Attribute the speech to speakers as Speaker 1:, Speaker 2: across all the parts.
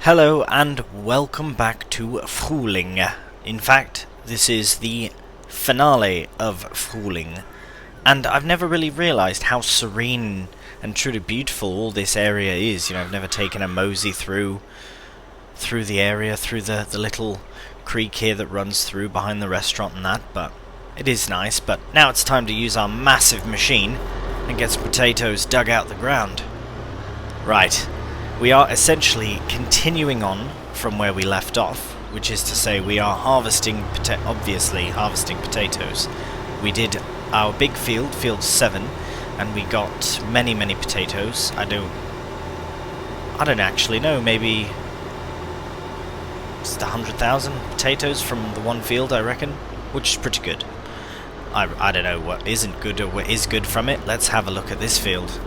Speaker 1: Hello and welcome back to Frühling. In fact, this is the finale of Frühling, and I've never really realised how serene and truly beautiful all this area is. You know, I've never taken a mosey through the area, through the little creek here that runs through behind the restaurant and that, but it is nice. But now it's time to use our massive machine and get some potatoes dug out the ground. Right. We are essentially continuing on from where we left off, which is to say we are obviously harvesting potatoes. We did our big field 7, and we got many potatoes. I don't actually know, maybe just 100,000 potatoes from the one field, I reckon, which is pretty good. I don't know what isn't good or what is good from it. Let's have a look at this field.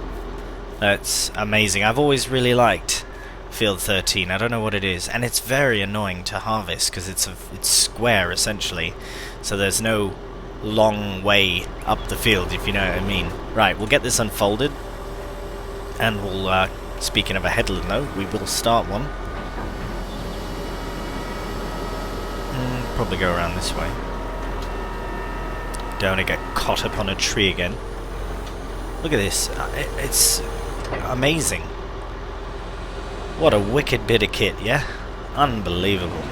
Speaker 1: That's amazing. I've always really liked field 13. I don't know what it is, and it's very annoying to harvest because it's square essentially, so there's no long way up the field, if you know what I mean. Right, we'll get this unfolded, and we'll, speaking of a headland though, we will start one. Probably go around this way. Don't want to get caught up on a tree again. Look at this. It's amazing. What a wicked bit of kit, yeah? Unbelievable.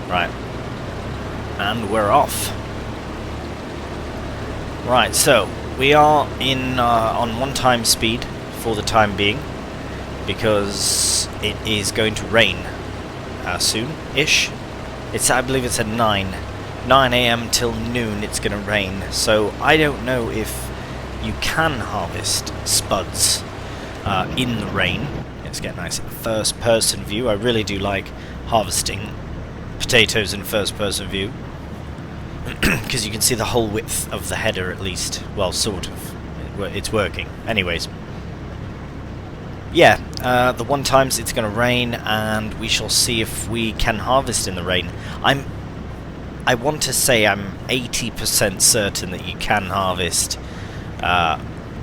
Speaker 1: Right. And we're off. Right, so we are in on 1 speed for the time being, because it is going to rain soon-ish. I believe it's at 9 AM till noon it's going to rain, so I don't know if you can harvest spuds in the rain. Let's get a nice first-person view. I really do like harvesting potatoes in first-person view, because you can see the whole width of the header at least. Well, sort of. It's working. Anyways. Yeah, the 1 times it's going to rain, and we shall see if we can harvest in the rain. I want to say I'm 80% certain that you can harvest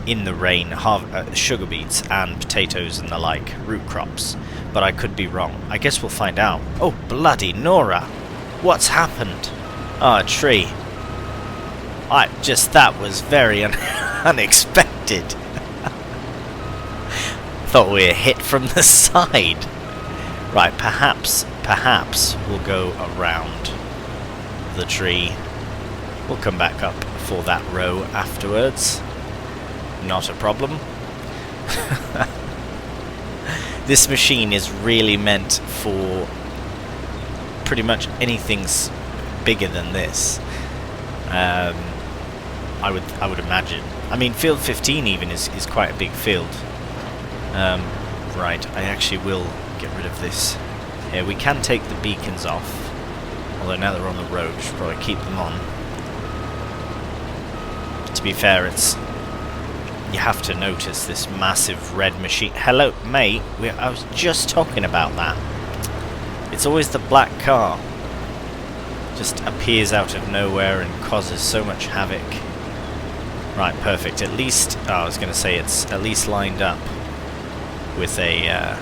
Speaker 1: in the rain, sugar beets and potatoes and the like, root crops, but I could be wrong. I guess we'll find out. Oh, bloody Nora! What's happened? Oh, a tree. That was very unexpected. Thought we were hit from the side. Right, perhaps we'll go around the tree. We'll come back up for that row afterwards. Not a problem. This machine is really meant for pretty much anything's bigger than this. I would imagine. I mean, field 15 even is quite a big field. Right, I actually will get rid of this. Yeah, we can take the beacons off. Although now they're on the road, we should probably keep them on. To be fair, you have to notice this massive red machine. Hello, mate. I was just talking about that. It's always the black car. Just appears out of nowhere and causes so much havoc. Right, perfect. At least, I was going to say it's at least lined up with a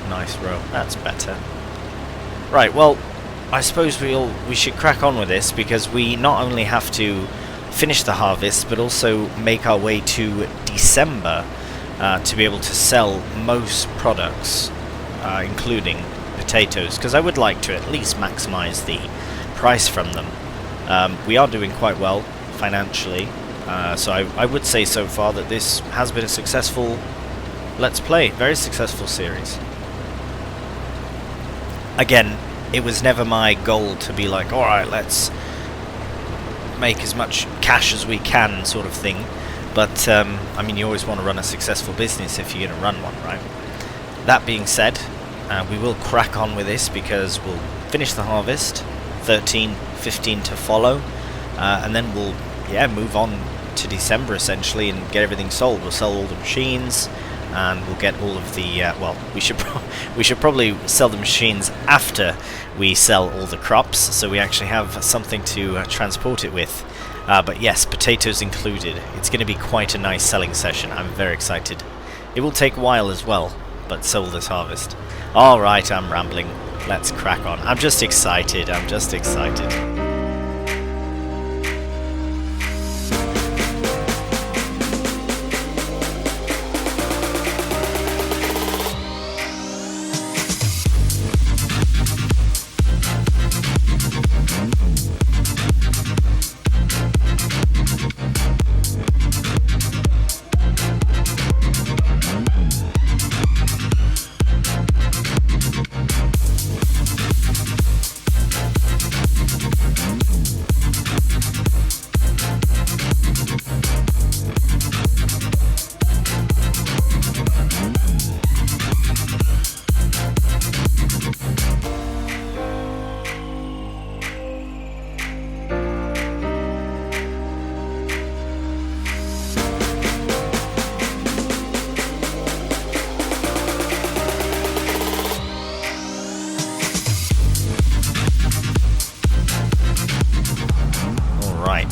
Speaker 1: nice row. That's better. Right, well, I suppose we should crack on with this, because we not only have to finish the harvest, but also make our way to December to be able to sell most products, including potatoes, because I would like to at least maximize the price from them. We are doing quite well financially, so I would say so far that this has been a successful Let's Play, very successful series. Again, it was never my goal to be like, alright, let's make as much cash as we can, sort of thing. But, I mean, you always want to run a successful business if you're going to run one, right? That being said, we will crack on with this, because we'll finish the harvest, 13, 15 to follow, and then we'll, move on to December, essentially, and get everything sold. We'll sell all the machines, and we'll get all of the, well, we should probably sell the machines after we sell all the crops, so we actually have something to transport it with. But yes, potatoes included. It's going to be quite a nice selling session. I'm very excited. It will take a while as well, but sold this harvest. Alright, I'm rambling. Let's crack on. I'm just excited. I'm just excited.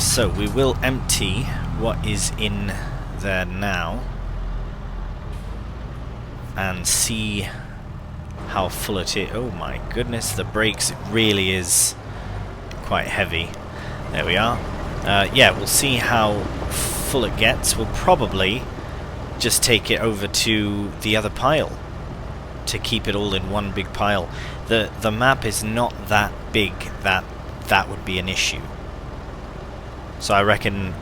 Speaker 1: So we will empty what is in there now and see how full it is. Oh my goodness, the brakes, it really is quite heavy. There we are. Yeah, we'll see how full it gets. We'll probably just take it over to the other pile to keep it all in one big pile. The map is not that big that would be an issue. So I reckon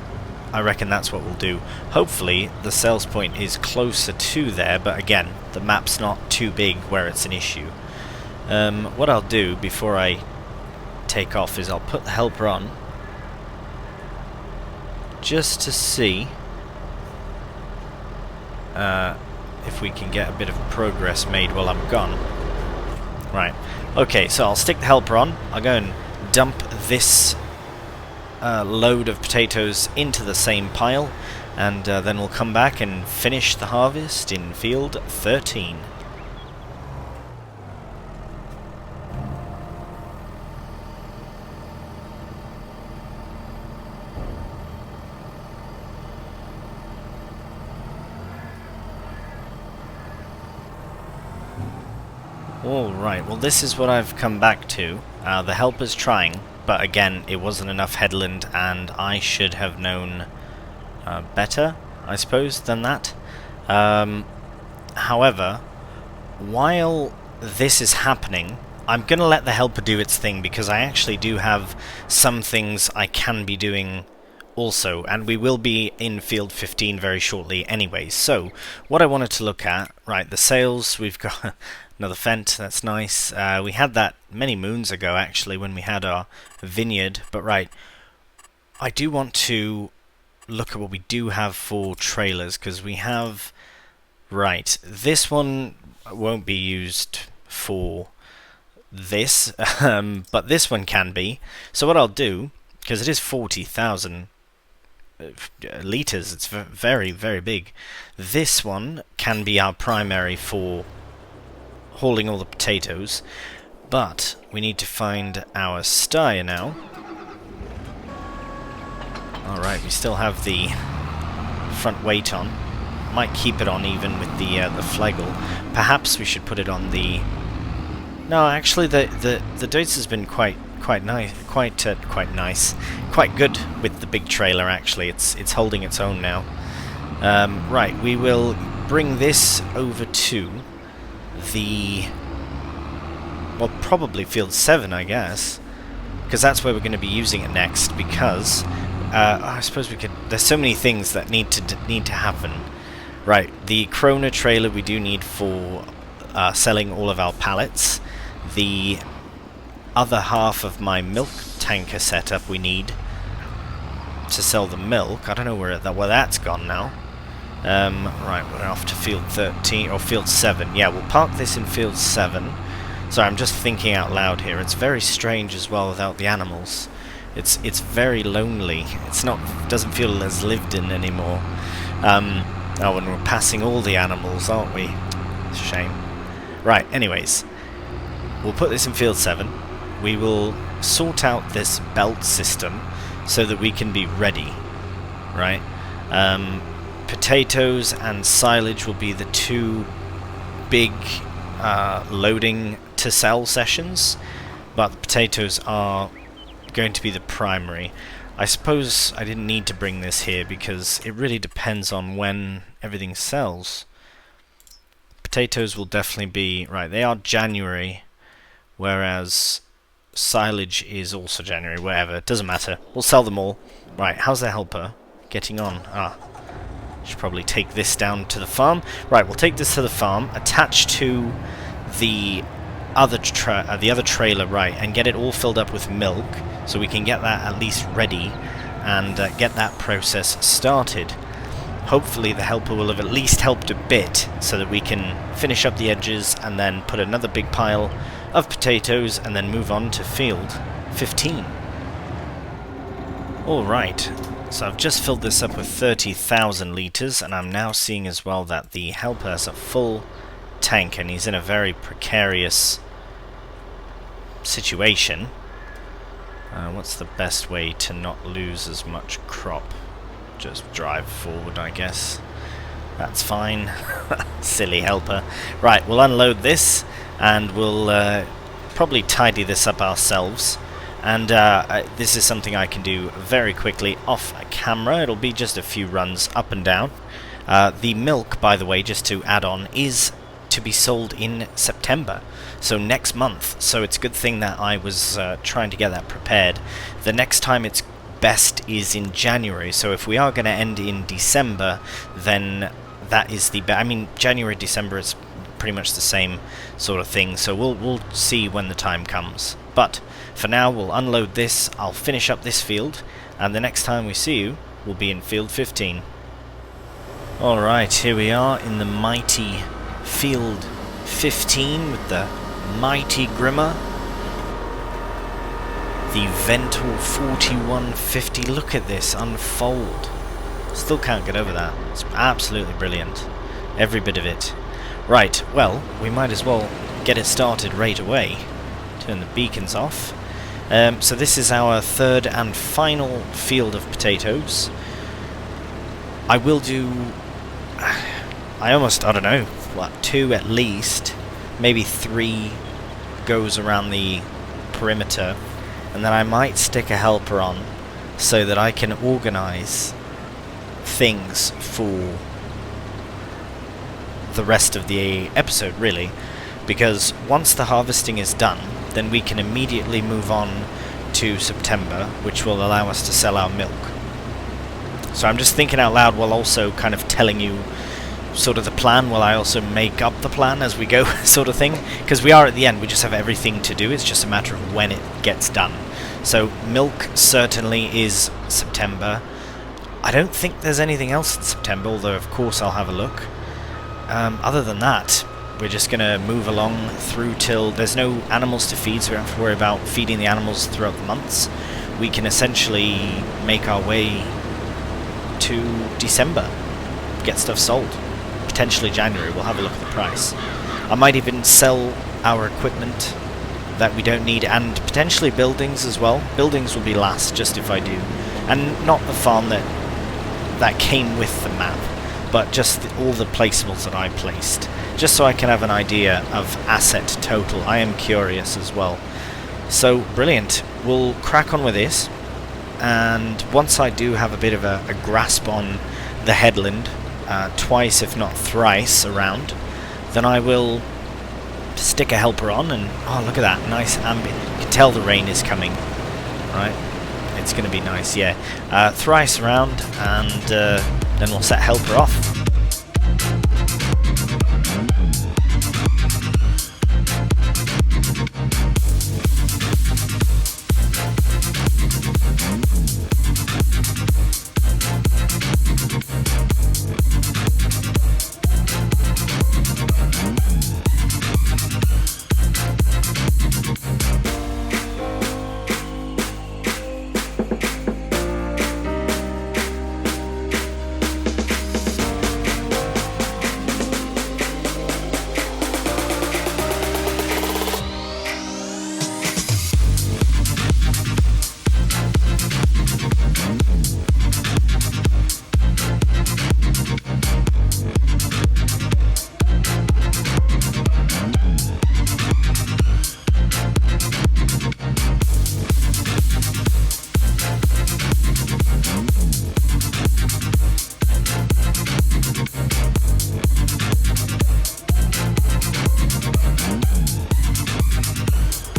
Speaker 1: that's what we'll do. Hopefully the sales point is closer to there, but again, the map's not too big where it's an issue. What I'll do before I take off is I'll put the helper on just to see if we can get a bit of progress made while I'm gone. Right, okay, so I'll stick the helper on. I'll go and dump this load of potatoes into the same pile, and then we'll come back and finish the harvest in field 13. Alright, well this is what I've come back to. The helper's trying, but again, it wasn't enough headland, and I should have known better, I suppose, than that. However, while this is happening, I'm going to let the helper do its thing, because I actually do have some things I can be doing also, and we will be in field 15 very shortly anyway. So, what I wanted to look at, right, the sales, we've got another Fent, that's nice. We had that many moons ago, actually, when we had our vineyard. But right, I do want to look at what we do have for trailers, because we have... Right, this one won't be used for this, but this one can be. So what I'll do, because it is 40,000 litres, it's very, very big. This one can be our primary for hauling all the potatoes, but we need to find our styre now. Alright, we still have the front weight on. Might keep it on even with the flagel. Perhaps we should put it on the... No, actually the Deutz has been quite nice, quite good with the big trailer. Actually, it's holding its own now. Right, we will bring this over to the, well, probably field 7, I guess, because that's where we're going to be using it next. Because I suppose we could. There's so many things that need to happen. Right, the Krona trailer we do need for selling all of our pallets. The other half of my milk tanker setup we need to sell the milk. I don't know where that's gone now. Right, we're off to field 13 or field 7. Yeah, we'll park this in field 7. Sorry, I'm just thinking out loud here. It's very strange as well without the animals. It's very lonely. Doesn't feel as lived in anymore. Oh, and we're passing all the animals, aren't we? It's a shame. Right, anyways, we'll put this in field 7. We will sort out this belt system so that we can be ready, right? Potatoes and silage will be the two big loading to sell sessions, but the potatoes are going to be the primary. I suppose I didn't need to bring this here because it really depends on when everything sells. Potatoes will definitely be, right, they are January, whereas silage is also January, whatever, it doesn't matter. We'll sell them all. Right, how's the helper getting on? Should probably take this down to the farm. Right, we'll take this to the farm, attach to the other trailer, right, and get it all filled up with milk, so we can get that at least ready and get that process started. Hopefully the helper will have at least helped a bit, so that we can finish up the edges and then put another big pile of potatoes and then move on to field 15. Alright, so I've just filled this up with 30,000 litres, and I'm now seeing as well that the helper has a full tank and he's in a very precarious situation. What's the best way to not lose as much crop? Just drive forward, I guess. That's fine. Silly helper. Right, we'll unload this and we'll probably tidy this up ourselves. And this is something I can do very quickly off camera. It'll be just a few runs up and down. The milk, by the way, just to add on, is to be sold in September, so next month. So it's a good thing that I was trying to get that prepared. The next time it's best is in January, so if we are going to end in December, then that is the I mean, January, December is pretty much the same sort of thing, so we'll see when the time comes. But for now, we'll unload this, I'll finish up this field, and the next time we see you, we'll be in field 15. Alright, here we are in the mighty field 15 with the mighty Grimmer. The Vental 4150, look at this unfold. Still can't get over that. It's absolutely brilliant. Every bit of it. Right, well, we might as well get it started right away. Turn the beacons off. So this is our third and final field of potatoes. I will do... I don't know, what, 2 at least, maybe 3 goes around the perimeter, and then I might stick a helper on so that I can organize things for the rest of the episode, really, because once the harvesting is done, then we can immediately move on to September, which will allow us to sell our milk. So I'm just thinking out loud while also kind of telling you sort of the plan, while I also make up the plan as we go, sort of thing, because we are at the end, we just have everything to do, it's just a matter of when it gets done. So milk certainly is September. I don't think there's anything else in September, although of course I'll have a look. Other than that, we're just going to move along through till there's no animals to feed, so we don't have to worry about feeding the animals throughout the months. We can essentially make our way to December, get stuff sold. Potentially January, we'll have a look at the price. I might even sell our equipment that we don't need, and potentially buildings as well. Buildings will be last, just if I do. And not the farm that came with the map, but just all the placeables that I placed, just so I can have an idea of asset total. I am curious as well. So, brilliant. We'll crack on with this, and once I do have a bit of a grasp on the headland, twice if not thrice around, then I will stick a helper on, and oh, look at that, nice ambient. You can tell the rain is coming, right? It's going to be nice, yeah. Thrice around, and then we'll set helper off.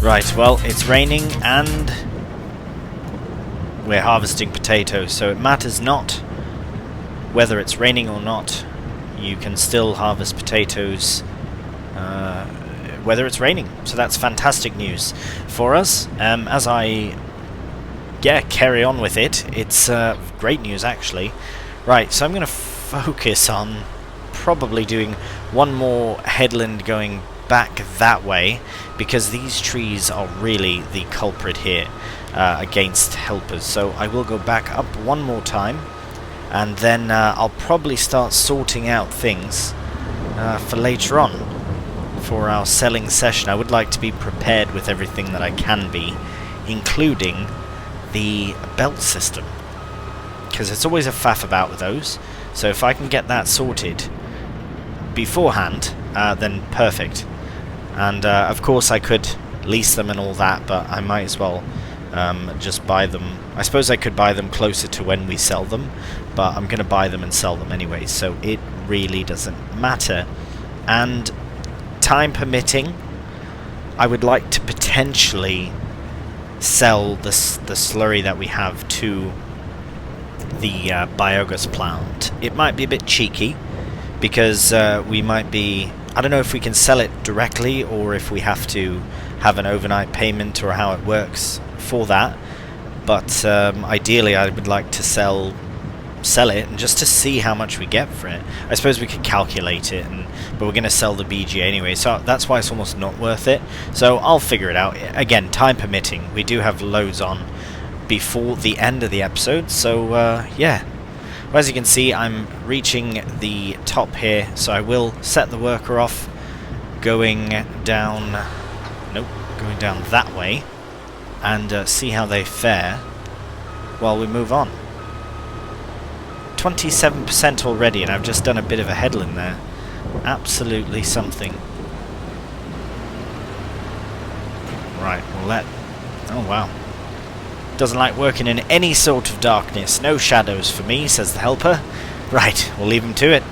Speaker 1: Right, well, it's raining and we're harvesting potatoes, so it matters not whether it's raining or not. You can still harvest potatoes whether it's raining, so that's fantastic news for us. As I carry on with it, it's great news actually. Right, so I'm going to focus on probably doing one more headland going back that way, because these trees are really the culprit here against helpers. So I will go back up one more time, and then I'll probably start sorting out things for later on for our selling session. I would like to be prepared with everything that I can be, including the belt system, because it's always a faff about with those. So if I can get that sorted beforehand, then perfect. And of course I could lease them and all that, but I might as well just buy them. I suppose I could buy them closer to when we sell them, but I'm going to buy them and sell them anyway, so it really doesn't matter. And time permitting, I would like to potentially sell the slurry that we have to the biogas plant. It might be a bit cheeky, because we might be... I don't know if we can sell it directly or if we have to have an overnight payment or how it works for that. But ideally I would like to sell it, and just to see how much we get for it. I suppose we could calculate it, but we're going to sell the BG anyway, so that's why it's almost not worth it. So I'll figure it out. Again, time permitting. We do have loads on before the end of the episode, so yeah. Well, as you can see, I'm reaching the top here, so I will set the worker off going down... Nope, going down that way, and see how they fare while we move on. 27% already, and I've just done a bit of a headland there. Absolutely something. Right, well that... Oh wow. Doesn't like working in any sort of darkness. No shadows for me, says the helper. Right, we'll leave him to it.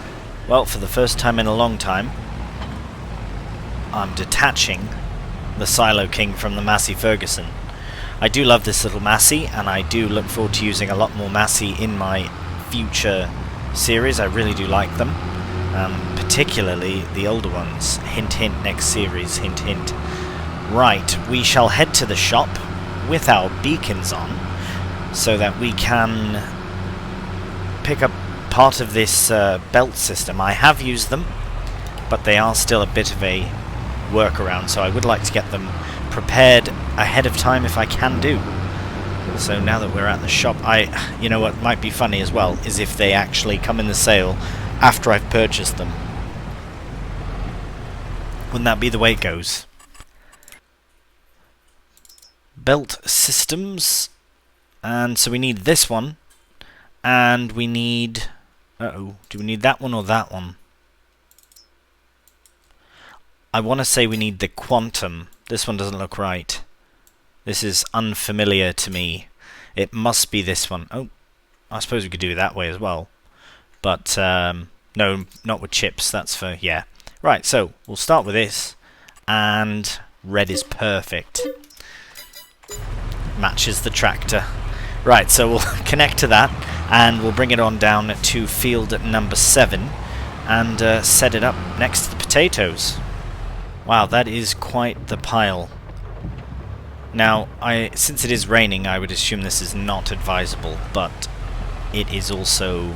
Speaker 1: Well, for the first time in a long time, I'm detaching the Silo King from the Massey Ferguson. I do love this little Massey, and I do look forward to using a lot more Massey in my future series. I really do like them, particularly the older ones. Hint hint, next series, hint hint. Right, we shall head to the shop with our beacons on, so that we can pick up part of this belt system. I have used them, but they are still a bit of a workaround, so I would like to get them prepared ahead of time if I can do. So now that we're at the shop, you know what might be funny as well, is if they actually come in the sale after I've purchased them. Wouldn't that be the way it goes? Belt systems, and so we need this one, and we need... do we need that one or that one? I want to say we need the quantum. This one doesn't look right. This is unfamiliar to me. It must be this one. Oh, I suppose we could do it that way as well. But, no, not with chips. That's for, yeah. Right, so we'll start with this. And red is perfect. Matches the tractor. Right, so we'll connect to that. And we'll bring it on down to field number 7. And set it up next to the potatoes. Wow, that is quite the pile. Now, since it is raining, I would assume this is not advisable, but it is also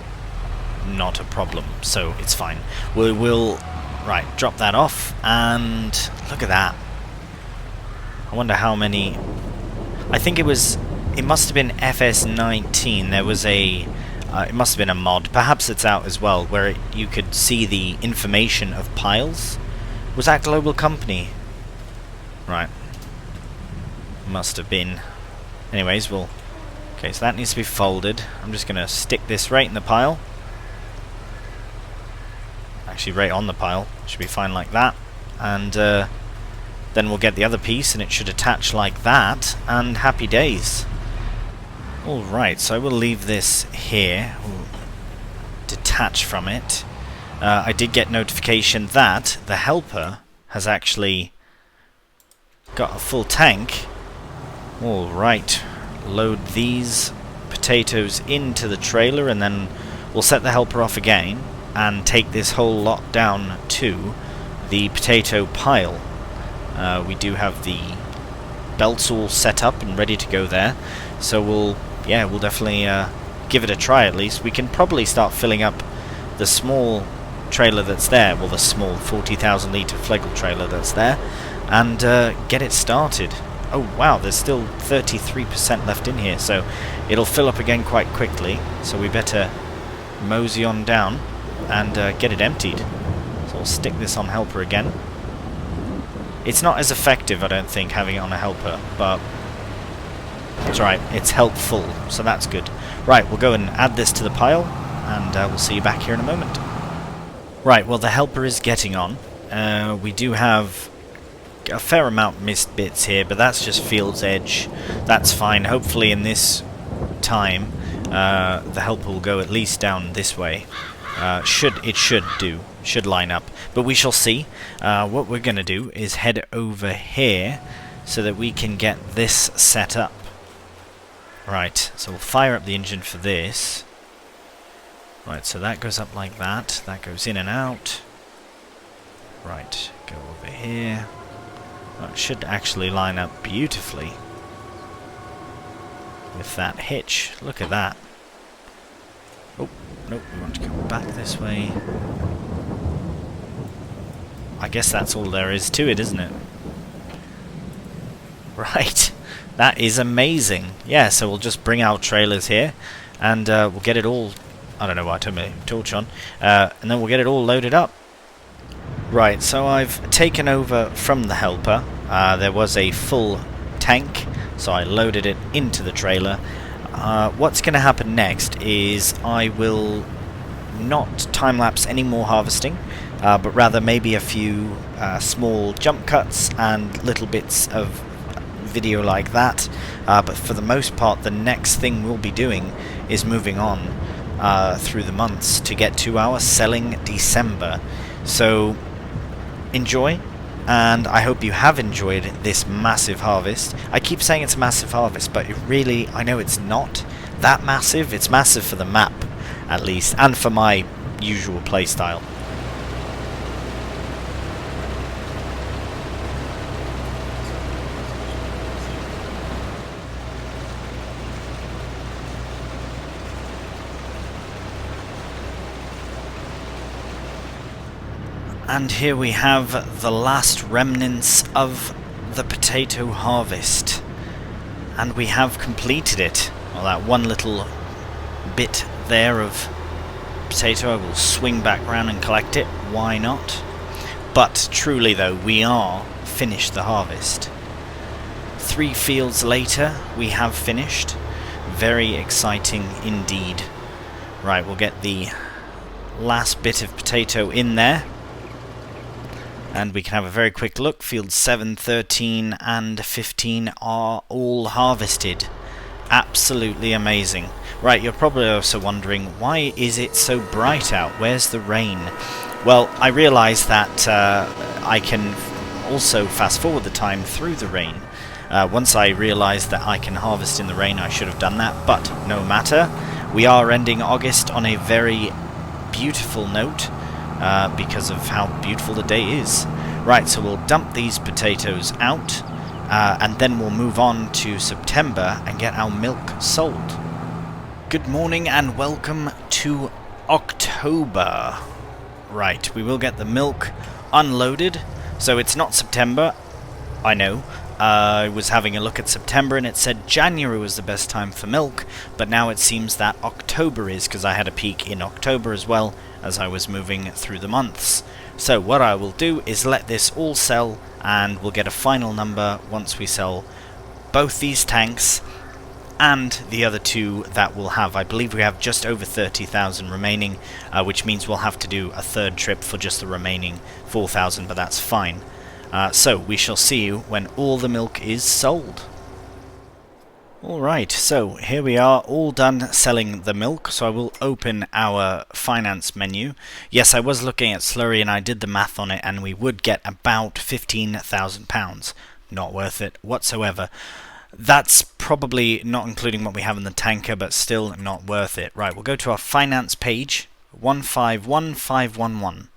Speaker 1: not a problem, so it's fine. We will, right, drop that off, and look at that. I wonder how many... I think it must have been FS19. There was a... it must have been a mod, perhaps it's out as well, where you could see the information of piles. Was that Global Company? Right. Must have been. Anyways, we'll... Okay, so that needs to be folded. I'm just going to stick this right in the pile. Actually, right on the pile. Should be fine like that. And then we'll get the other piece, and it should attach like that. And happy days. Alright, so I will leave this here. We'll detach from it. I did get notification that the helper has actually Got a full tank. Alright, load these potatoes into the trailer and then we'll set the helper off again and take this whole lot down to the potato pile. We do have the belts all set up and ready to go there, so we'll definitely give it a try at least. We can probably start filling up the small trailer that's there, well, the small 40,000 litre Flegel trailer that's there, and get it started. Oh wow, there's still 33% left in here, so it'll fill up again quite quickly, so we better mosey on down and get it emptied. So we'll stick this on helper again. It's not as effective, I don't think, having it on a helper, but it's right, it's helpful, so that's good. Right, we'll go and add this to the pile, and we'll see you back here in a moment. Right, well, the helper is getting on. We do have a fair amount missed bits here, but that's just field's edge. That's fine. Hopefully in this time, the helper will go at least down this way. Should line up, but we shall see. What we're going to do is head over here so that we can get this set up. Right, so we'll fire up the engine for this. Right, so that goes up like that. That goes in and out. Right, go over here. That should actually line up beautifully with that hitch. Look at that. Oh, nope, we want to go back this way. I guess that's all there is to it, isn't it? Right, that is amazing. Yeah, so we'll just bring our trailers here, and we'll get it all... I don't know why I turned my torch on. And then we'll get it all loaded up. Right, so I've taken over from the helper. There was a full tank, so I loaded it into the trailer. What's going to happen next is I will not time-lapse any more harvesting, but rather maybe a few small jump cuts and little bits of video like that. But for the most part, the next thing we'll be doing is moving on through the months to get to our selling December. So enjoy, and I hope you have enjoyed this massive harvest. I keep saying it's a massive harvest, but it really, I know it's not that massive. It's massive for the map, at least, and for my usual playstyle. And here we have the last remnants of the potato harvest. And we have completed it. Well, that one little bit there of potato, I will swing back round and collect it. Why not? But truly though, we are finished the harvest. 3 fields later, we have finished. Very exciting indeed. Right, we'll get the last bit of potato in there. And we can have a very quick look. Fields 7, 13 and 15 are all harvested. Absolutely amazing. Right, you're probably also wondering, why is it so bright out? Where's the rain? Well, I realise that I can also fast forward the time through the rain. Once I realised that I can harvest in the rain, I should have done that, but no matter. We are ending August on a very beautiful note. Because of how beautiful the day is. Right, so we'll dump these potatoes out, and then we'll move on to September and get our milk sold. Good morning and welcome to October. Right, we will get the milk unloaded, so it's not September, I know. I was having a look at September and it said January was the best time for milk, but now it seems that October is, because I had a peak in October as well as I was moving through the months. So what I will do is let this all sell, and we'll get a final number once we sell both these tanks and the other two that we'll have. I believe we have just over 30,000 remaining, which means we'll have to do a third trip for just the remaining 4,000, but that's fine. So we shall see you when all the milk is sold. Alright, so here we are, all done selling the milk, so I will open our finance menu. Yes, I was looking at Slurry and I did the math on it, and we would get about £15,000. not worth it whatsoever. That's probably not including what we have in the tanker, but still not worth it. Right, we'll go to our finance page, 151511.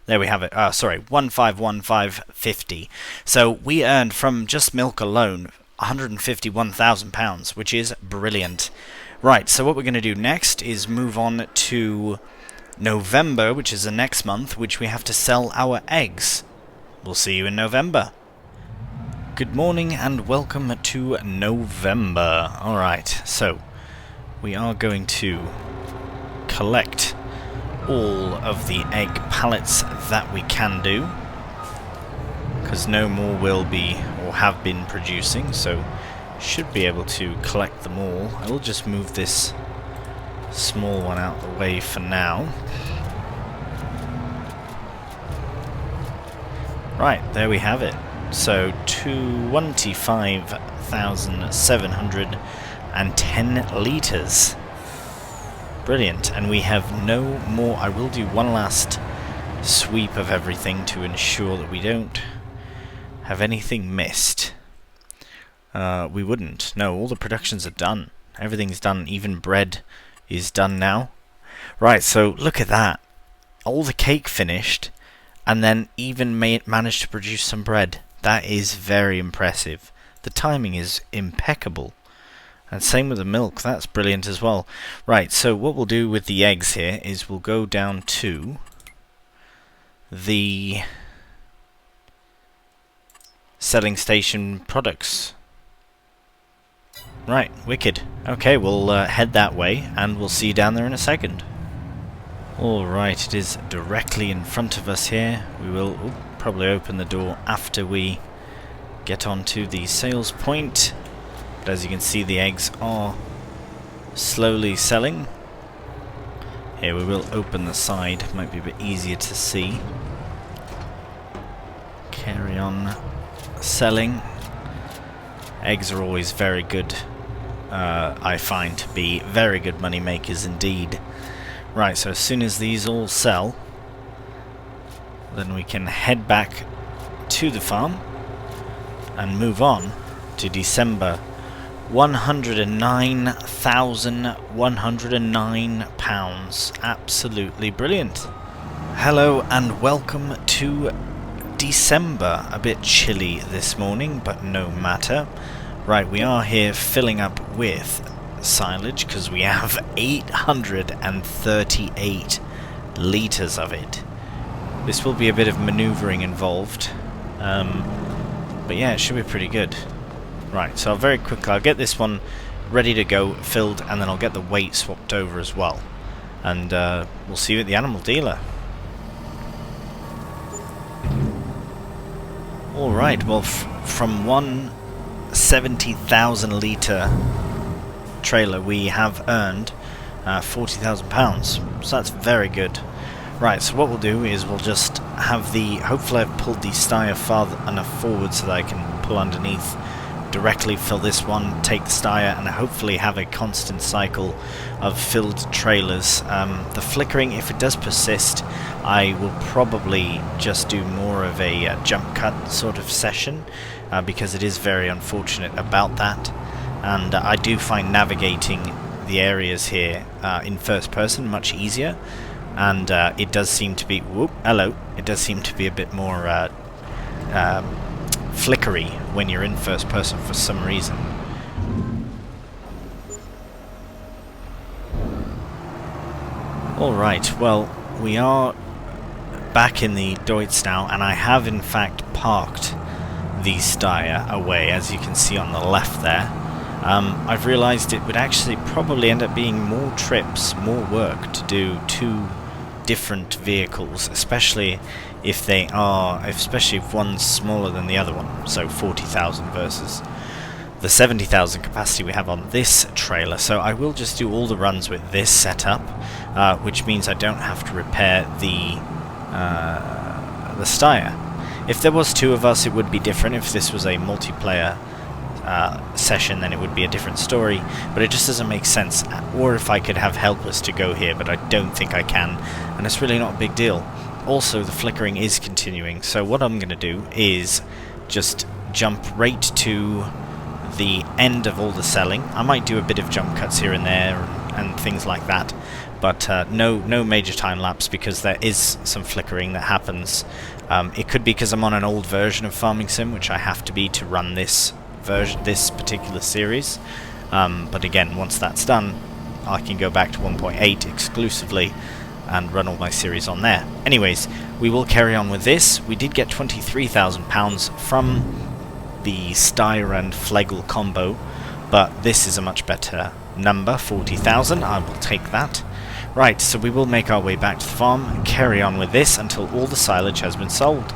Speaker 1: There we have it. Sorry, 151550. So we earned from just milk alone £151,000, which is brilliant. Right, so what we're going to do next is move on to November, which is the next month, which we have to sell our eggs. We'll see you in November. Good morning and welcome to November. Alright, so we are going to collect all of the egg pallets that we can do, because no more will be or have been producing, so should be able to collect them all. I will just move this small one out the way for now. Right, there we have it. So 25,710 litres. Brilliant. And we have no more. I will do one last sweep of everything to ensure that we don't have anything missed. We wouldn't. No, all the productions are done. Everything's done. Even bread is done now. Right, so look at that. All the cake finished, and then even managed to produce some bread. That is very impressive. The timing is impeccable. And same with the milk, that's brilliant as well. Right, so what we'll do with the eggs here is we'll go down to the selling station products. Right, wicked. Okay, we'll head that way and we'll see you down there in a second. Alright, it is directly in front of us here. We will probably open the door after we get onto the sales point. But as you can see, the eggs are slowly selling. Here, we will open the side. Might be a bit easier to see. Carry on selling. Eggs are always very good. I find to be very good money makers indeed. Right, so as soon as these all sell, then we can head back to the farm and move on to December. £109,109. Absolutely brilliant. Hello and welcome to December. A bit chilly this morning, but no matter. Right, we are here filling up with silage because we have 838 litres of it. This will be a bit of manoeuvring involved, but yeah, it should be pretty good. Right, so very quickly I'll get this one ready to go, filled, and then I'll get the weight swapped over as well. And we'll see you at the animal dealer. Alright, well from one 70,000 litre trailer we have earned £40,000, so that's very good. Right, so what we'll do is we'll just have the, hopefully I've pulled the styer far enough forward so that I can pull underneath, directly fill this one, take the styer, and hopefully have a constant cycle of filled trailers. The flickering, if it does persist, I will probably just do more of a jump cut sort of session, because it is very unfortunate about that. And I do find navigating the areas here in first person much easier, and it does seem to be, it does seem to be a bit more flickery when you're in first person for some reason. Alright, well, we are back in the Deutz now, and I have in fact parked the styer away, as you can see on the left there. I've realised it would actually probably end up being more trips, more work to do two different vehicles, especially if they are, especially if one's smaller than the other one, so 40,000 versus the 70,000 capacity we have on this trailer. So I will just do all the runs with this setup, which means I don't have to repair the styer. If there was two of us, it would be different. If this was a multiplayer session, then it would be a different story, but it just doesn't make sense. Or if I could have helpers to go here, but I don't think I can, and it's really not a big deal. Also, the flickering is continuing, so what I'm going to do is just jump right to the end of all the selling. I might do a bit of jump cuts here and there and things like that, but no major time lapse, because there is some flickering that happens. It could be because I'm on an old version of Farming Sim, which I have to be to run this particular series. But again, once that's done, I can go back to 1.8 exclusively and run all my series on there. Anyways, we will carry on with this. We did get £23,000 from the Styre and Flegel combo, but this is a much better number, 40,000. I will take that. Right, so we will make our way back to the farm and carry on with this until all the silage has been sold.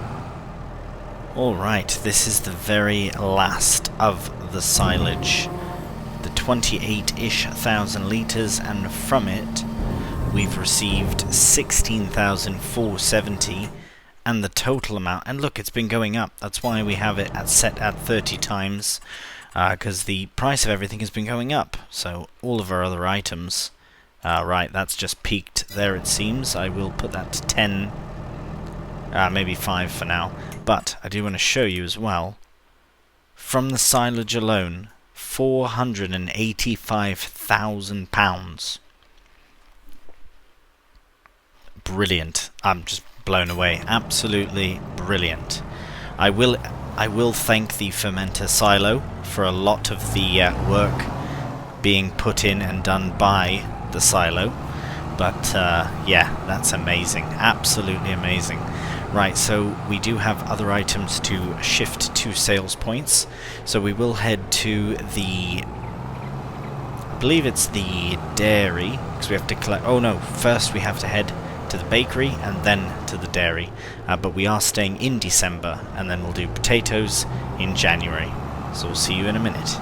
Speaker 1: Alright, this is the very last of the silage. The 28-ish thousand litres, and from it we've received 16,470, and the total amount, and look, it's been going up. That's why we have it set at 30 times, because the price of everything has been going up. So all of our other items, right, that's just peaked there it seems. I will put that to 10, maybe 5 for now, but I do want to show you as well, from the silage alone, £485,000. Brilliant. I'm just blown away. Absolutely brilliant. I will thank the fermenter silo for a lot of the work being put in and done by the silo, but yeah, that's amazing. Absolutely amazing. Right, so we do have other items to shift to sales points, so we will head to the, I believe it's the dairy, because we have to collect, oh no, first we have to head to the bakery and then to the dairy, but we are staying in December, and then we'll do potatoes in January, so we'll see you in a minute.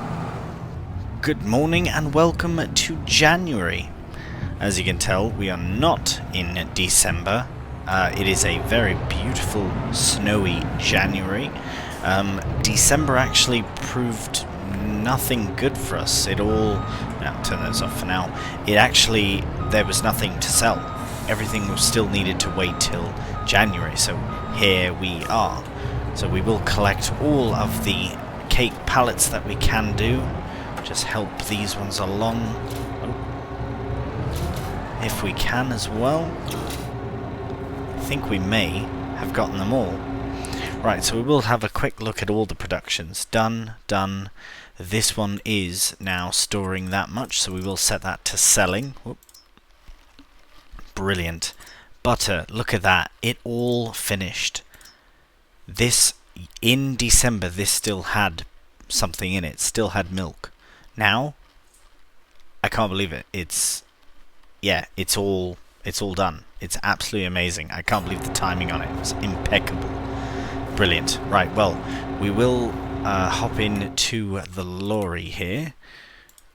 Speaker 1: Good morning and welcome to January. As you can tell, we are not in December. It is a very beautiful snowy January. December actually proved nothing good for us. It all, now turn those off for now, there was nothing to sell. Everything was still needed to wait till January, so here we are. So we will collect all of the cake pallets that we can do. Just help these ones along, if we can as well. I think we may have gotten them all. Right, so we will have a quick look at all the productions. Done. This one is now storing that much, so we will set that to selling. Whoop. Brilliant. Butter, look at that. It all finished. This, in December, this still had something in it. Still had milk. Now, I can't believe it. It's all done. It's absolutely amazing. I can't believe the timing on it. It was impeccable. Brilliant. Right, well, we will hop in to the lorry here,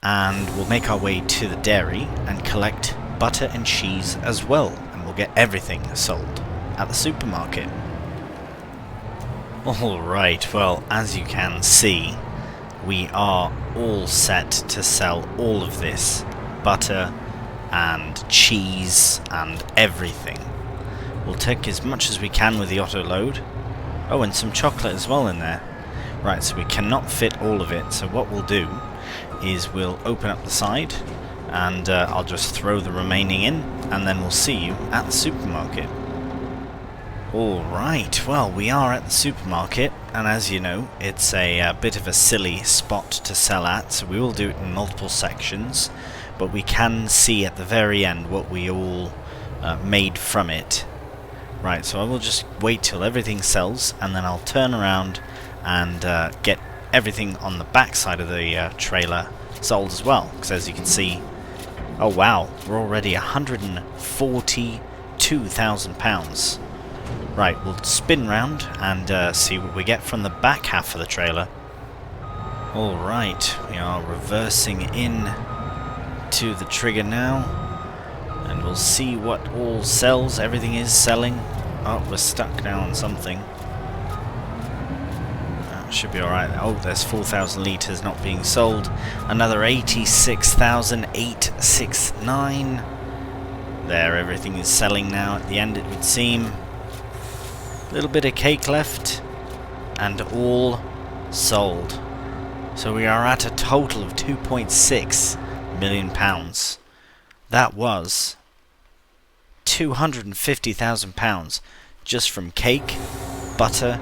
Speaker 1: and we'll make our way to the dairy and collect butter and cheese as well, and we'll get everything sold at the supermarket. Alright, well, as you can see, we are all set to sell all of this butter and cheese and everything. We'll take as much as we can with the auto load. Oh, and some chocolate as well in there. Right, so we cannot fit all of it, so what we'll do is we'll open up the side, and I'll just throw the remaining in, and then we'll see you at the supermarket. Alright, well, we are at the supermarket, and as you know, it's a bit of a silly spot to sell at, so we will do it in multiple sections, but we can see at the very end what we all made from it. Right, so I will just wait till everything sells, and then I'll turn around and get everything on the back side of the trailer sold as well, because as you can see, oh wow, we're already £142,000. Right, we'll spin round and see what we get from the back half of the trailer. Alright, we are reversing in to the trigger now, and we'll see what all sells. Everything is selling. Oh, we're stuck now on something. Should be alright. Oh, there's 4,000 litres not being sold. Another 86,869. There, everything is selling now. At the end, it would seem. A little bit of cake left, and all sold. So we are at a total of £2.6 million. That was £250,000 just from cake, butter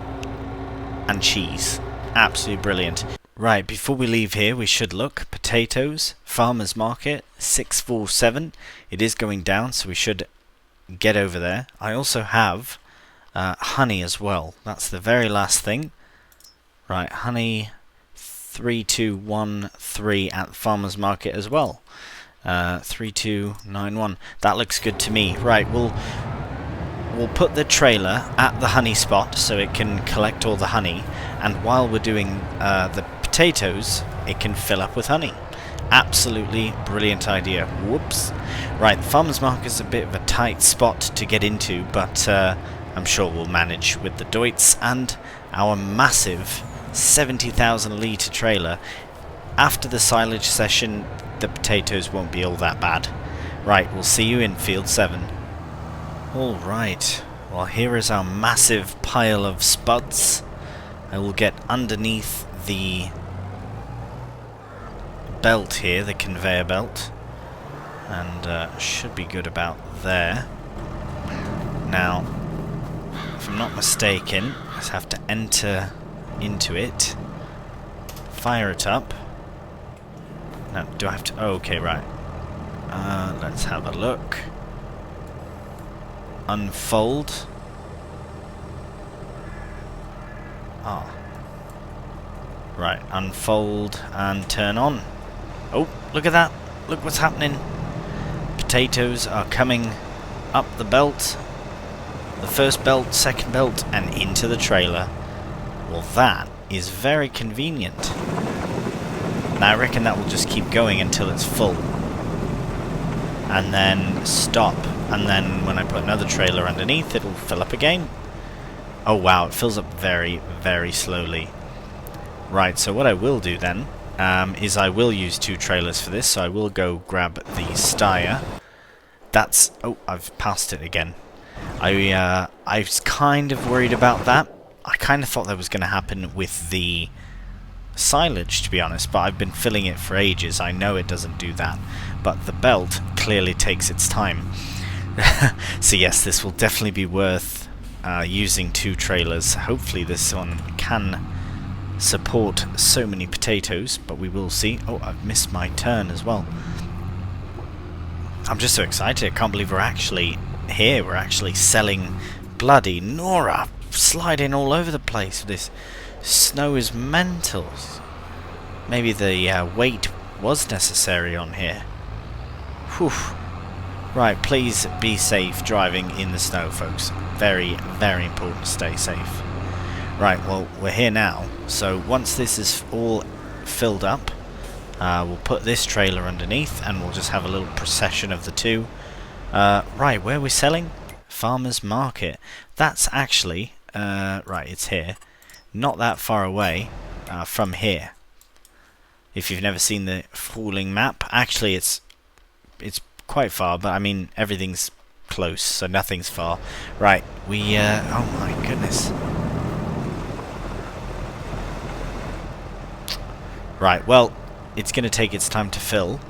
Speaker 1: and cheese. Absolutely brilliant. Right, before we leave here we should look. Potatoes, farmer's market, 647. It is going down, so we should get over there. I also have honey as well. That's the very last thing. Right, honey 3213 at the farmer's market as well. 3291. That looks good to me. Right, we'll put the trailer at the honey spot so it can collect all the honey, and while we're doing the potatoes, it can fill up with honey. Absolutely brilliant idea. Whoops. Right, the farmer's market is a bit of a tight spot to get into, but I'm sure we'll manage with the Deutz and our massive 70,000 litre trailer. After the silage session, the potatoes won't be all that bad. Right, we'll see you in field 7. Alright, well here is our massive pile of spuds. I will get underneath the belt here, the conveyor belt, and should be good about there. Now, if I'm not mistaken, I just have to enter into it, fire it up. Now, do I have to... Oh, okay, right. Let's have a look. Unfold. Ah. Right, unfold and turn on. Oh, look at that. Look what's happening. Potatoes are coming up the belt. The first belt, second belt, and into the trailer. Well, that is very convenient. Now I reckon that will just keep going until it's full. And then stop. And then when I put another trailer underneath, it'll fill up again. Oh wow, it fills up very, very slowly. Right, so what I will do then is I will use 2 trailers for this. So I will go grab the Steyr. That's... Oh, I've passed it again. I was kind of worried about that. I kind of thought that was going to happen with the silage, to be honest, but I've been filling it for ages. I know it doesn't do that, but the belt clearly takes its time. So yes, this will definitely be worth using 2 trailers. Hopefully this one can support so many potatoes, but we will see. Oh, I've missed my turn as well. I'm just so excited. I can't believe we're actually here. We're actually selling bloody Nora, sliding all over the place. This snow is mental. Maybe the weight was necessary on here. Whew. Right, please be safe driving in the snow, folks. Very, very important to stay safe. Right, well, we're here now. So once this is all filled up, we'll put this trailer underneath and we'll just have a little procession of the 2. Right, where are we selling? Farmer's Market. That's actually, right, it's here. Not that far away from here. If you've never seen the Frühling map, actually it's quite far, but I mean everything's close, so nothing's far. Right, we oh my goodness. Right, well, it's going to take its time to fill.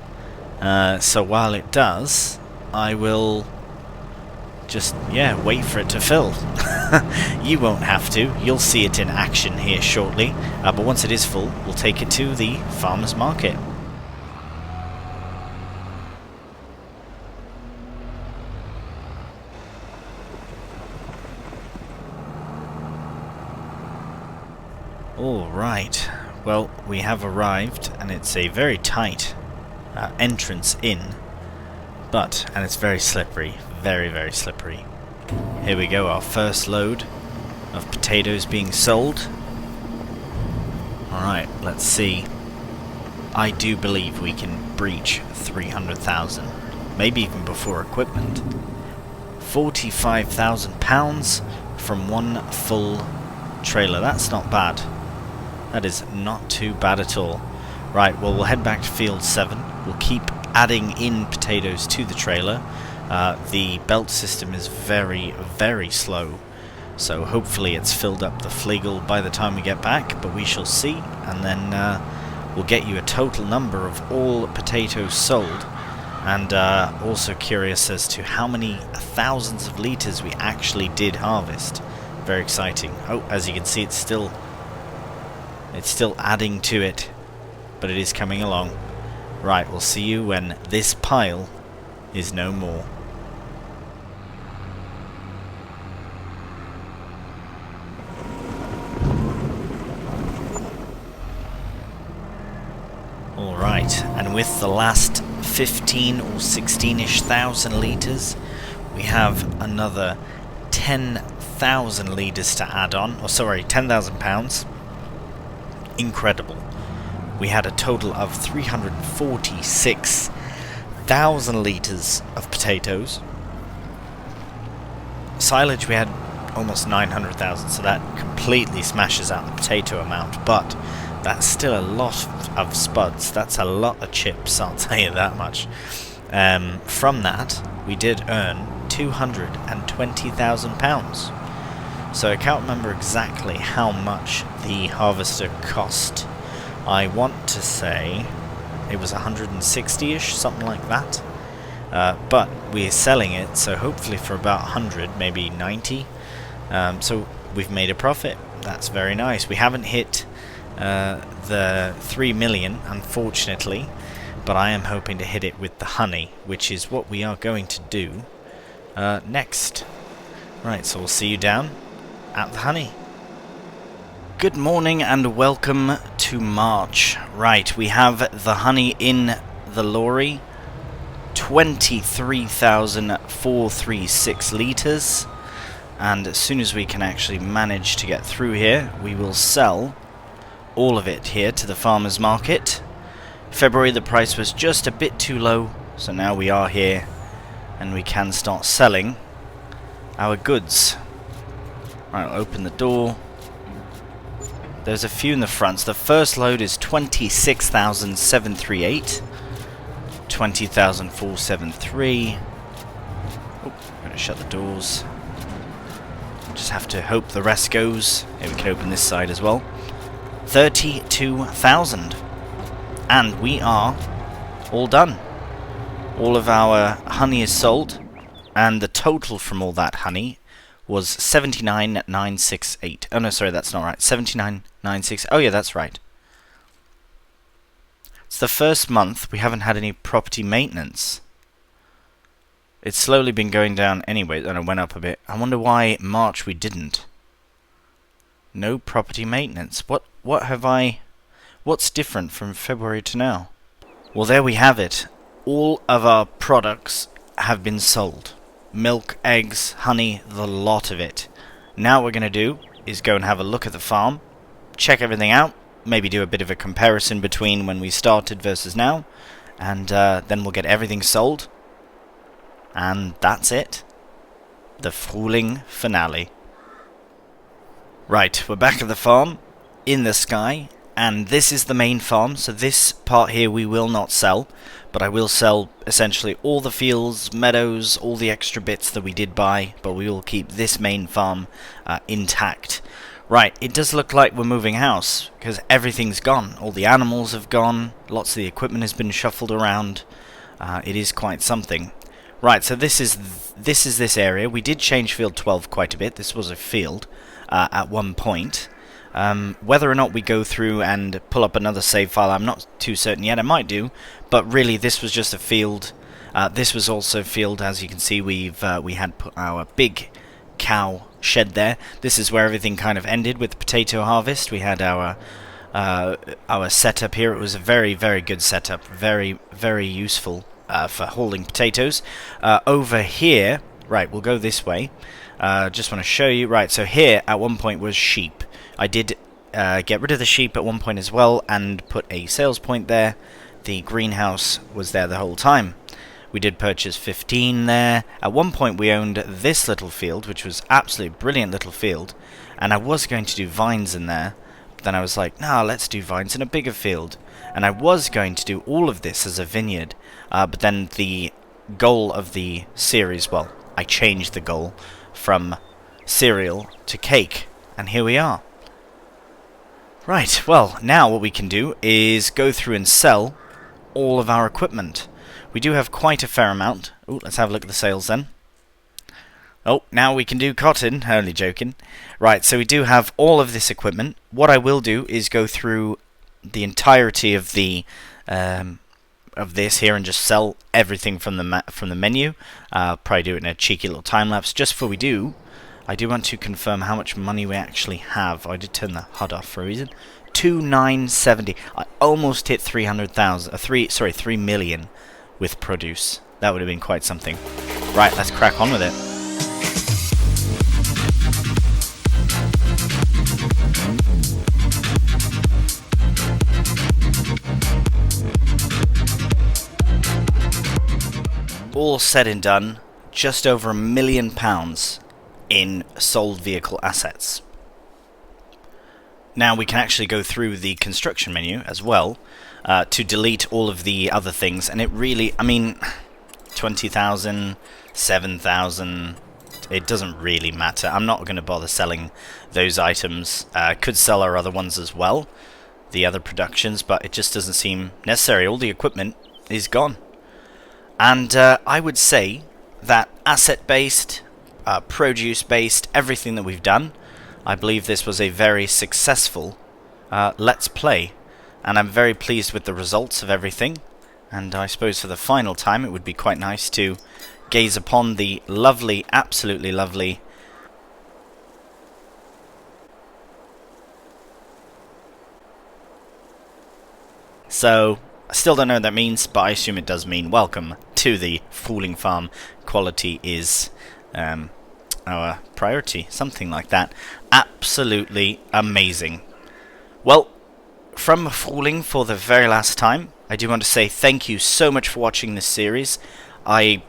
Speaker 1: So while it does, I will just, yeah, wait for it to fill. You won't have to. You'll see it in action here shortly. But once it is full, we'll take it to the farmer's market. Alright, well, we have arrived, and it's a very tight entrance in, and it's very slippery, very, very slippery. Here we go, our first load of potatoes being sold. Alright, let's see. I do believe we can breach 300,000, maybe even before equipment. £45,000 from one full trailer, that's not bad. That is not too bad at all. Right, well, we'll head back to field 7. We'll keep adding in potatoes to the trailer. The belt system is very, very slow. So hopefully it's filled up the Flegel by the time we get back, but we shall see, and then we'll get you a total number of all potatoes sold, and also curious as to how many thousands of litres we actually did harvest. Very exciting. Oh, as you can see, it's still adding to it, but it is coming along. Right, we'll see you when this pile is no more. Alright, and with the last 15 or 16-ish thousand litres, we have another 10,000 litres to add on. Oh, sorry, 10,000 pounds. Incredible. We had a total of 346,000 litres of potatoes. Silage we had almost 900,000, so that completely smashes out the potato amount, but that's still a lot of spuds. That's a lot of chips, I'll tell you that much. From that, we did earn £220,000. So I can't remember exactly how much the harvester cost. I want to say it was 160-ish, something like that. But we're selling it, so hopefully for about 100, maybe 90. So we've made a profit. That's very nice. We haven't hit the 3 million, unfortunately, but I am hoping to hit it with the honey, which is what we are going to do next. Right, so we'll see you down at the honey. Good morning and welcome to March. Right, we have the honey in the lorry. 23,436 litres, and as soon as we can actually manage to get through here, we will sell all of it here to the farmers market. February the price was just a bit too low, so now we are here and we can start selling our goods. Right, I'll open the door. There's a few in the front. So the first load is 26,738. 20,473. Oh, I'm going to shut the doors. Just have to hope the rest goes. Here, we can open this side as well. 32,000. And we are all done. All of our honey is sold. And the total from all that honey was 79,968. Oh no, sorry, that's not right. 79,968. Oh yeah, that's right. It's the first month we haven't had any property maintenance. It's slowly been going down anyway, and it went up a bit. I wonder why March we didn't. No property maintenance. What's different from February to now? Well, there we have it. All of our products have been sold. Milk, eggs, honey, the lot of it. Now what we're going to do is go and have a look at the farm, check everything out, maybe do a bit of a comparison between when we started versus now, and then we'll get everything sold. And that's it. The Frühling finale. Right, we're back at the farm, in the sky, and this is the main farm, so this part here we will not sell, but I will sell essentially all the fields, meadows, all the extra bits that we did buy, but we will keep this main farm intact. Right, it does look like we're moving house, because everything's gone. All the animals have gone, lots of the equipment has been shuffled around. It is quite something. Right, so this is this area. We did change field 12 quite a bit. This was a field at one point. Whether or not we go through and pull up another save file, I'm not too certain yet. I might do, but really this was just a field. This was also a field, as you can see. We had put our big cow shed there. This is where everything kind of ended with the potato harvest. We had our setup here. It was a very, very good setup. Very, very useful for hauling potatoes. Over here, right, we'll go this way. Just want to show you. Right, so here at one point was sheep. I did get rid of the sheep at one point as well and put a sales point there. The greenhouse was there the whole time. We did purchase 15 there. At one point we owned this little field, which was absolutely brilliant little field, and I was going to do vines in there, but then I was like, nah, let's do vines in a bigger field. And I was going to do all of this as a vineyard, but then the goal of the series, well, I changed the goal from cereal to cake, and here we are. Right, well, now what we can do is go through and sell all of our equipment. We do have quite a fair amount. Oh, let's have a look at the sales then. Oh, now we can do cotton. Only joking. Right, so we do have all of this equipment. What I will do is go through the entirety of the of this here and just sell everything from the menu. Probably do it in a cheeky little time lapse. Just before we do, I do want to confirm how much money we actually have. I did turn the HUD off for a reason. 2,970. I almost hit 300,000. 3 million with produce. That would have been quite something. Right, let's crack on with it. All said and done, just over £1 million in sold vehicle assets. Now we can actually go through the construction menu as well to delete all of the other things, and it really, I mean, 20,000, 7,000, it doesn't really matter. I'm not going to bother selling those items. Could sell our other ones as well, the other productions, but it just doesn't seem necessary. All the equipment is gone. And I would say that asset-based, produce-based, everything that we've done, I believe this was a very successful Let's Play. And I'm very pleased with the results of everything. And I suppose for the final time it would be quite nice to gaze upon the lovely, absolutely lovely So, I still don't know what that means, but I assume it does mean welcome to the Frühling farm. Quality is our priority, something like that. Absolutely amazing. Well, from Frühling for the very last time, I do want to say thank you so much for watching this series. I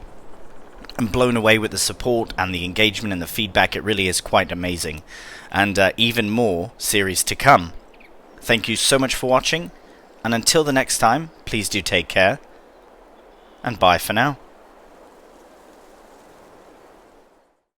Speaker 1: am blown away with the support and the engagement and the feedback. It really is quite amazing. And even more series to come. Thank you so much for watching. And until the next time, please do take care. And bye for now.